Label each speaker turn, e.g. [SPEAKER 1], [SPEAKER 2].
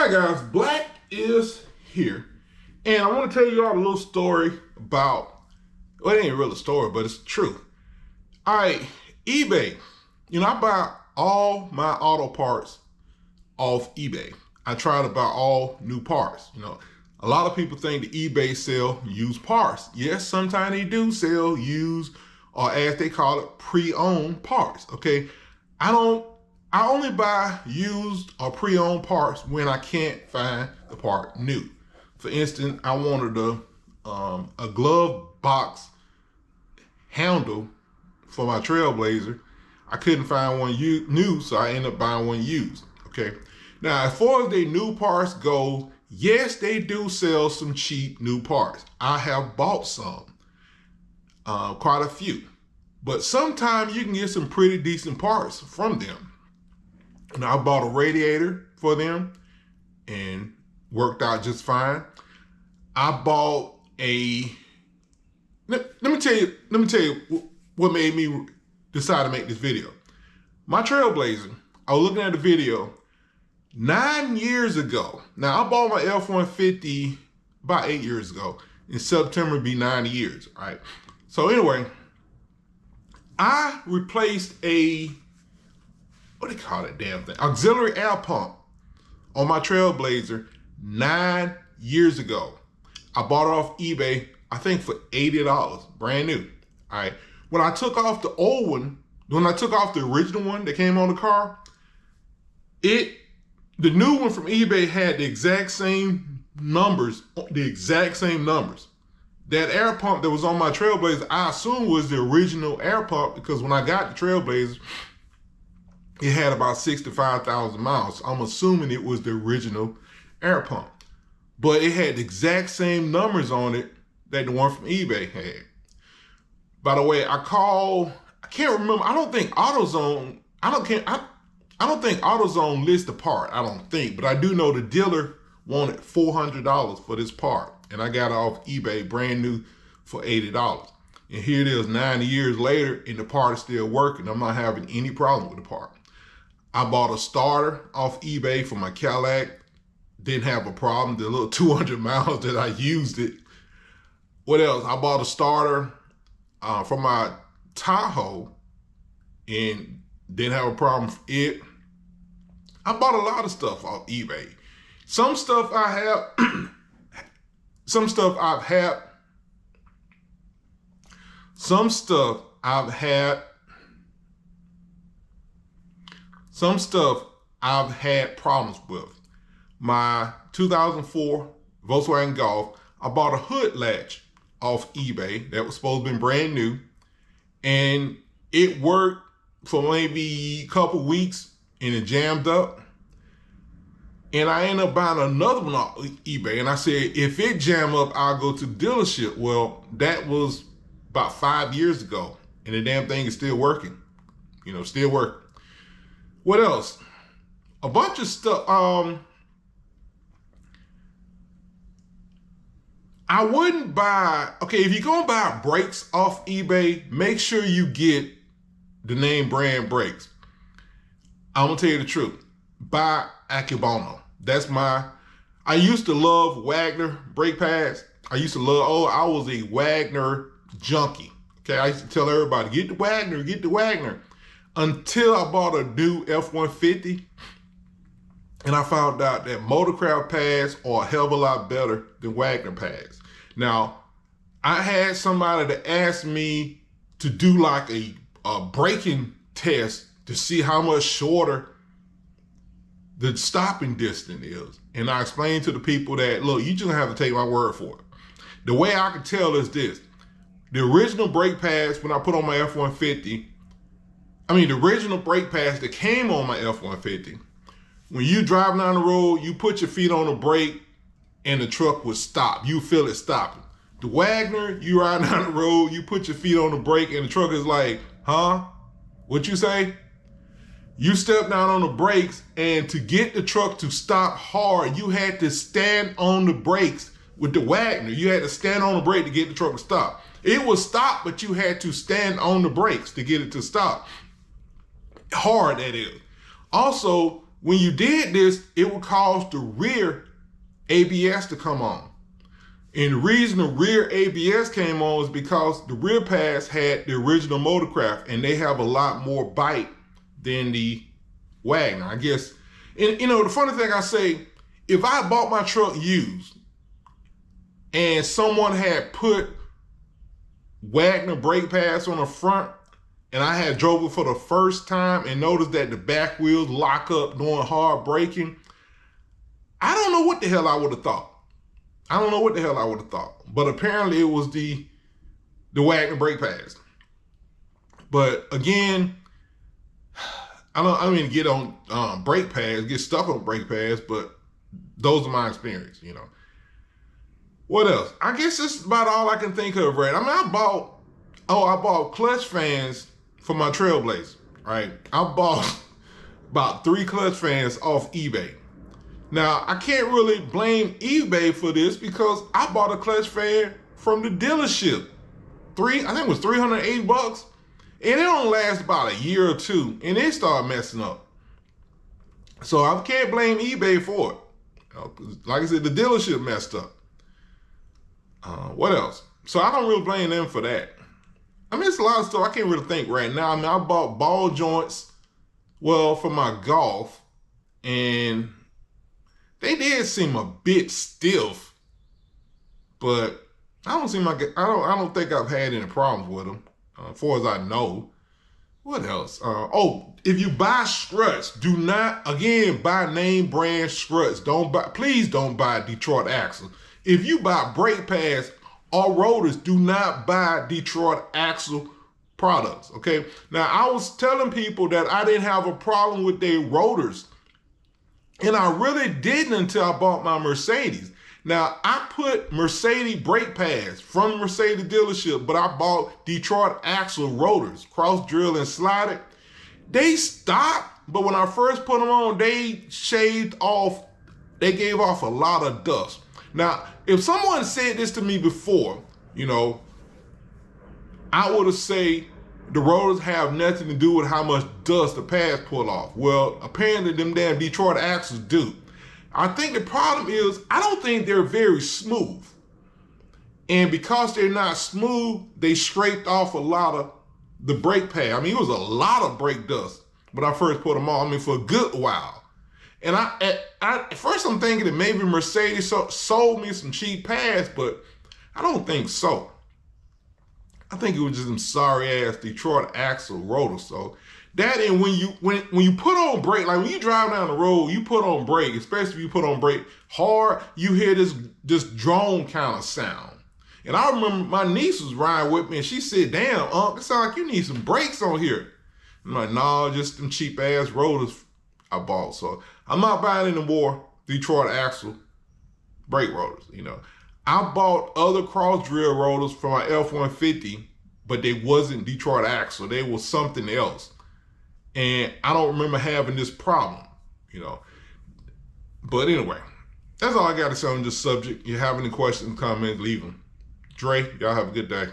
[SPEAKER 1] All right, guys, Black is here. And I want to tell you all a little story about, well, it ain't really a story, but it's the truth. All right, eBay. You know, I buy all my auto parts off eBay. I try to buy all new parts. You know, a lot of people think that eBay sell used parts. Yes, sometimes they do sell used, or as they call it, pre-owned parts, okay? I only buy used or pre-owned parts when I can't find the part new. For instance, I wanted a glove box handle for my Trailblazer. I couldn't find one new, so I ended up buying one used, okay? Now, as far as the new parts go, yes, they do sell some cheap new parts. I have bought some, quite a few. But sometimes you can get some pretty decent parts from them. Now, I bought a radiator for them and worked out just fine. I bought a, let me tell you what made me decide to make this video. My Trailblazer, I was looking at the video 9 years ago. Now, I bought my F-150 about 8 years ago. In September, it'd be 9 years, all right? So anyway, I replaced a, what do they call that damn thing? Auxiliary air pump on my Trailblazer 9 years ago. I bought it off eBay, I think for $80, brand new, all right? When I took off the old one, when I took off the original one that came on the car, the new one from eBay had the exact same numbers, That air pump that was on my Trailblazer, I assume was the original air pump, because when I got the Trailblazer, it had about 65,000 miles. I'm assuming it was the original air pump. But it had the exact same numbers on it that the one from eBay had. By the way, I can't remember, I don't think AutoZone lists the part, I don't think, but I do know the dealer wanted $400 for this part, and I got it off eBay brand new for $80. And here it is 9 years later, and the part is still working. I'm not having any problem with the part. I bought a starter off eBay for my Cadillac, didn't have a problem, the little 200 miles that I used it. What else? I bought a starter for my Tahoe and didn't have a problem with it. I bought a lot of stuff off eBay. Some stuff I have, some stuff I've had problems with. My 2004 Volkswagen Golf, I bought a hood latch off eBay that was supposed to be brand new, and it worked for maybe a couple weeks and it jammed up. And I ended up buying another one off eBay, and I said, if it jam up, I'll go to the dealership. Well, that was about 5 years ago, and the damn thing is still working. You know, still working. What else? A bunch of stuff. I wouldn't buy, okay, if you're gonna buy brakes off eBay, make sure you get the name brand brakes. I'm gonna tell you the truth. Buy Akebono. That's I used to love Wagner brake pads. I was a Wagner junkie. Okay, I used to tell everybody, get the Wagner, until I bought a new F-150. And I found out that Motorcraft pads are a hell of a lot better than Wagner pads. Now, I had somebody that asked me to do like a braking test to see how much shorter the stopping distance is. And I explained to the people that, look, you just have to take my word for it. The way I can tell is this. The original brake pads when I put on my F-150, the original brake pads that came on my F-150, when you drive down the road, you put your feet on the brake and the truck would stop. You feel it stopping. The Wagner, you ride down the road, you put your feet on the brake and the truck is like, huh? What you say? You step down on the brakes, and to get the truck to stop hard, you had to stand on the brakes with the Wagner. You had to stand on the brake to get the truck to stop. It would stop, but you had to stand on the brakes to get it to stop. Hard, that is. Also, when you did this, it would cause the rear ABS to come on. And the reason the rear ABS came on is because the rear pads had the original Motorcraft, and they have a lot more bite than the Wagner, I guess. And you know, the funny thing I say, if I bought my truck used and someone had put Wagner brake pads on the front, and I had drove it for the first time and noticed that the back wheels lock up doing hard braking, I don't know what the hell I would have thought. I don't know what the hell I would have thought. But apparently it was the Wagner brake pads. But again, I don't mean to get on brake pads, get stuck on brake pads, but those are my experience, you know. What else? I guess that's about all I can think of, right? I mean, I bought clutch fans for my Trailblazer, right? I bought about 3 clutch fans off eBay. Now, I can't really blame eBay for this because I bought a clutch fan from the dealership. I think it was $380, and it only lasts about a year or two, and it started messing up. So I can't blame eBay for it. You know, like I said, the dealership messed up. What else? So I don't really blame them for that. I mean, it's a lot of stuff I can't really think right now. I mean, I bought ball joints, well, for my Golf, and they did seem a bit stiff, but I don't think I've had any problems with them, as far as I know. What else? If you buy struts, do not, again, buy name brand struts. Please don't buy Detroit Axle. If you buy brake pads or rotors, do not buy Detroit Axle products, okay? Now, I was telling people that I didn't have a problem with their rotors, and I really didn't until I bought my Mercedes. Now, I put Mercedes brake pads from the Mercedes dealership, but I bought Detroit Axle rotors, cross drill and slided. They stopped, but when I first put them on, they gave off a lot of dust. Now, if someone said this to me before, you know, I would have said the rotors have nothing to do with how much dust the pads pull off. Well, apparently them damn Detroit Axles do. I think the problem is, I don't think they're very smooth. And because they're not smooth, they scraped off a lot of the brake pad. I mean, it was a lot of brake dust when I first put them on, I mean, for a good while. And at first I'm thinking that maybe Mercedes sold me some cheap pads, but I don't think so. I think it was just some sorry ass Detroit Axle rotors. So that, and when you put on brake, like when you drive down the road, you put on brake, especially if you put on brake hard, you hear this drone kind of sound. And I remember my niece was riding with me and she said, "Damn, Unc, it sounds like you need some brakes on here." I'm like, "Nah, just them cheap ass rotors I bought." So I'm not buying any more Detroit Axle brake rotors, you know. I bought other cross drill rotors for my F-150, but they wasn't Detroit Axle. They was something else. And I don't remember having this problem, you know. But anyway, that's all I got to say on this subject. If you have any questions, comments, leave them. Dre, y'all have a good day.